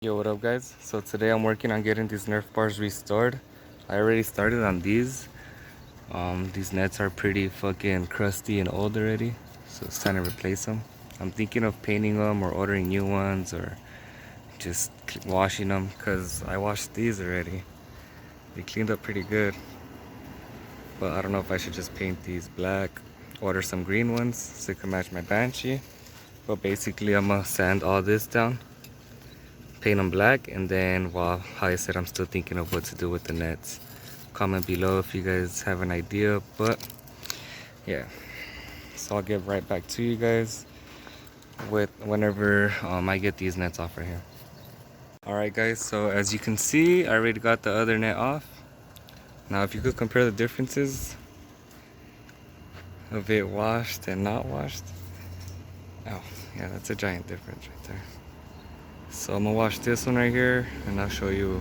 Yo, what up guys? So today I'm working on getting these Nerf bars restored. I already started on these. These nets are pretty fucking crusty and old already, so it's time to replace them. I'm thinking of painting them or ordering new ones or just washing them because I washed these already. They cleaned up pretty good, but I don't know if I should just paint these black, order some green ones so it can match my Banshee. But basically I'm gonna sand all this down, paint them black, and then, well, how I said, I'm still thinking of what to do with the nets. Comment below if you guys have an idea, but yeah, so I'll get right back to you guys with whenever I get these nets off right here. Alright guys, so as you can see, I already got the other net off. Now if you could compare the differences of it washed and not washed. Oh yeah, that's a giant difference right there. So I'm gonna wash this one right here and I'll show you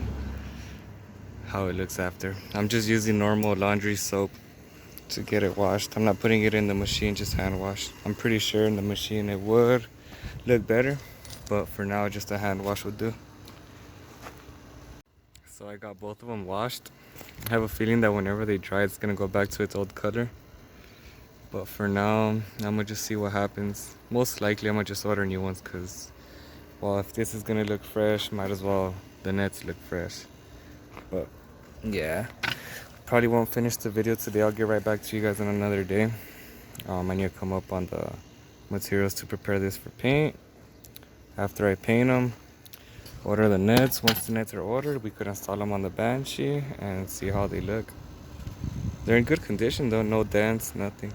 how it looks after. I'm just using normal laundry soap to get it washed. I'm not putting it in the machine, just hand wash. I'm pretty sure in the machine it would look better, but for now just a hand wash would do. So I got both of them washed. I have a feeling that whenever they dry it's gonna go back to its old color, but for now I'm gonna just see what happens. Most likely I'm gonna just order new ones because, well, if this is gonna look fresh, might as well the nets look fresh. But yeah, probably won't finish the video today. I'll get right back to you guys on another day. I need to come up on the materials to prepare this for paint. After I paint them, order the nets. Once the nets are ordered, we could install them on the Banshee and see how they look. They're in good condition though, no dents, nothing.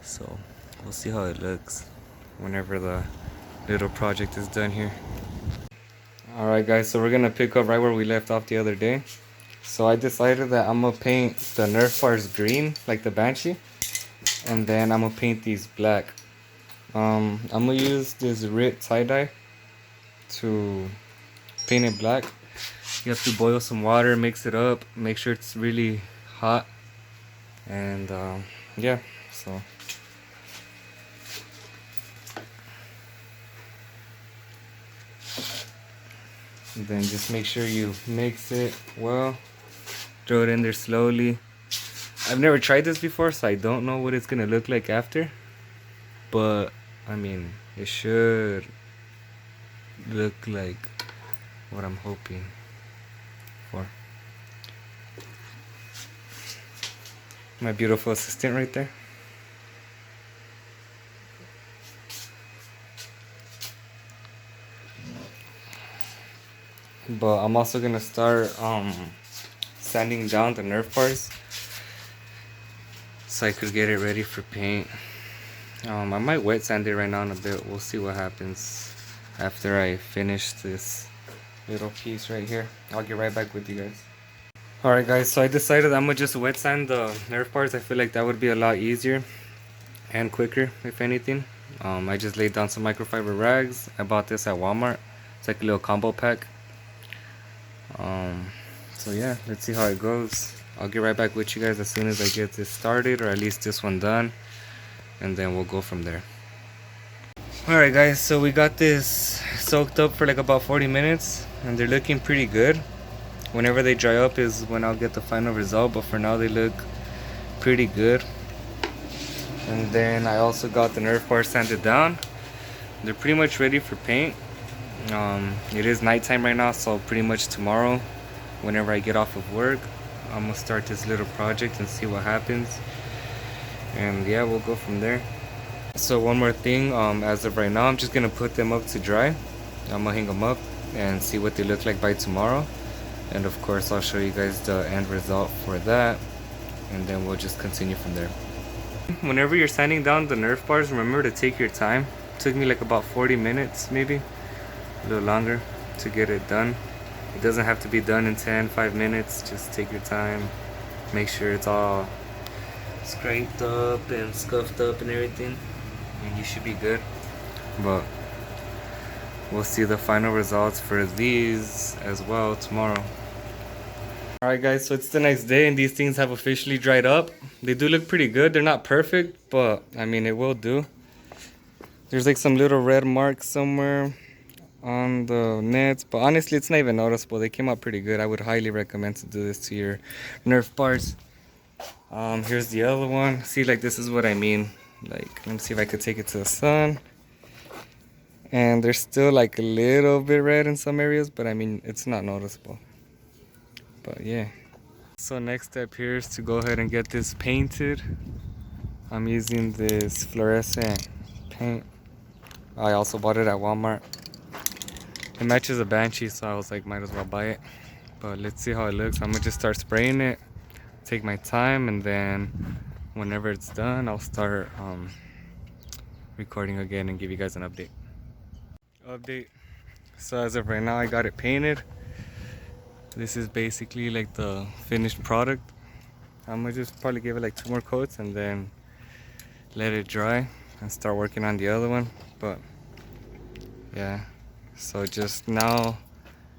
So we'll see how it looks whenever the little project is done here. Alright guys, so we're gonna pick up right where we left off the other day. So I decided that I'm gonna paint the Nerf Bars green, like the Banshee, and then I'm gonna paint these black. I'm gonna use this RIT tie-dye to paint it black. You have to boil some water, mix it up, make sure it's really hot, and yeah, so and then just make sure you mix it well, throw it in there slowly. I've never tried this before, so I don't know what it's gonna look like after, but I mean, it should look like what I'm hoping for. My beautiful assistant right there. But I'm also gonna start sanding down the Nerf bars so I could get it ready for paint. I might wet sand it right now in a bit. We'll see what happens after I finish this little piece right here. I'll get right back with you guys. Alright guys, so I decided I'm gonna just wet sand the Nerf bars. I feel like that would be a lot easier and quicker, if anything. I just laid down some microfiber rags. I bought this at Walmart. It's like a little combo pack. So yeah, let's see how it goes. I'll get right back with you guys as soon as I get this started, or at least this one done, and then we'll go from there. Alright guys, so we got this soaked up for like about 40 minutes and they're looking pretty good. Whenever they dry up is when I'll get the final result, but for now they look pretty good. And then I also got the Nerf bars sanded down. They're pretty much ready for paint. It is nighttime right now, so pretty much tomorrow, whenever I get off of work, I'm gonna start this little project and see what happens. And yeah, we'll go from there. So one more thing, as of right now, I'm just gonna put them up to dry. I'm gonna hang them up and see what they look like by tomorrow. And of course, I'll show you guys the end result for that, and then we'll just continue from there. Whenever you're sanding down the Nerf bars, remember to take your time. It took me like about 40 minutes, maybe a little longer, to get it done. It doesn't have to be done in 5 minutes. Just take your time, make sure it's all scraped up and scuffed up and everything, and you should be good. But we'll see the final results for these as well tomorrow. Alright guys, so it's the next day and these things have officially dried up. They do look pretty good. They're not perfect, but I mean, it will do. There's like some little red marks somewhere. on the nets, but honestly it's not even noticeable. They came out pretty good. I would highly recommend to do this to your Nerf bars. Here's the other one. See, like, this is what I mean. Like, let me see if I could take it to the sun. And they're still like a little bit red in some areas, but I mean, it's not noticeable. But yeah. So next step here is to go ahead and get this painted. I'm using this fluorescent paint. I also bought it at Walmart. It matches a Banshee, so I was like, might as well buy it. But let's see how it looks. I'm gonna just start spraying it, take my time, and then whenever it's done, I'll start recording again and give you guys an update. So as of right now, I got it painted. This is basically like the finished product. I'm gonna just probably give it like 2 more coats and then let it dry and start working on the other one. But yeah, so just now,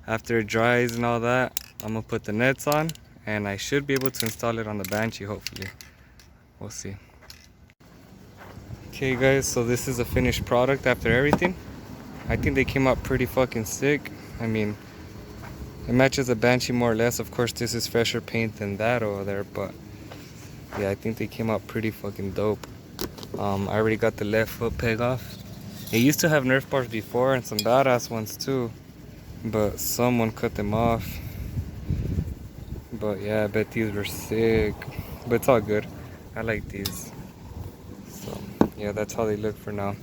after it dries and all that, I'm gonna put the nets on and I should be able to install it on the Banshee, hopefully. We'll see. Okay guys, so this is a finished product after everything. I think they came out pretty fucking sick. I mean, it matches the Banshee more or less. Of course, this is fresher paint than that over there, but yeah, I think they came out pretty fucking dope. I already got the left foot peg off. It used to have Nerf bars before and some badass ones too, but someone cut them off. But yeah, I bet these were sick. But it's all good. I like these. So yeah, that's how they look for now.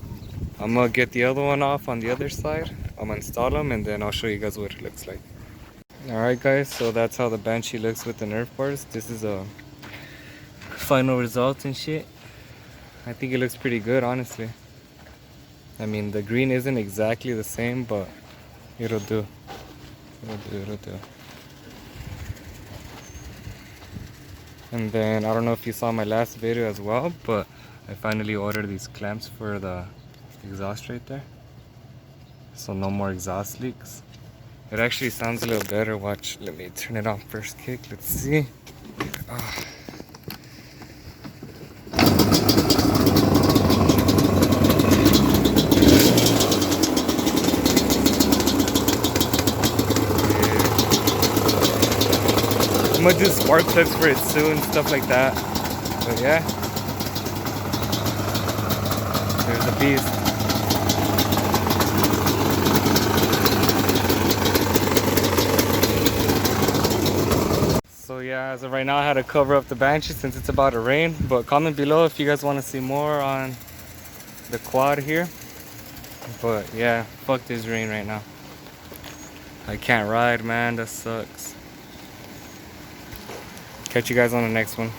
I'm gonna get the other one off on the other side. I'm gonna install them and then I'll show you guys what it looks like. Alright guys, so that's how the Banshee looks with the Nerf bars. This is a final result and shit. I think it looks pretty good, honestly. I mean, the green isn't exactly the same, but it'll do. It'll do. And then, I don't know if you saw my last video as well, but I finally ordered these clamps for the exhaust right there. So no more exhaust leaks. It actually sounds a little better. Watch, let me turn it on first kick. Let's see. Oh. I'm gonna do spark plugs for it soon, stuff like that. But yeah, there's the beast. So yeah, as of right now, I had to cover up the Banshee since it's about to rain. But comment below if you guys want to see more on the quad here. But yeah, fuck this rain right now. I can't ride, man. That sucks. Catch you guys on the next one.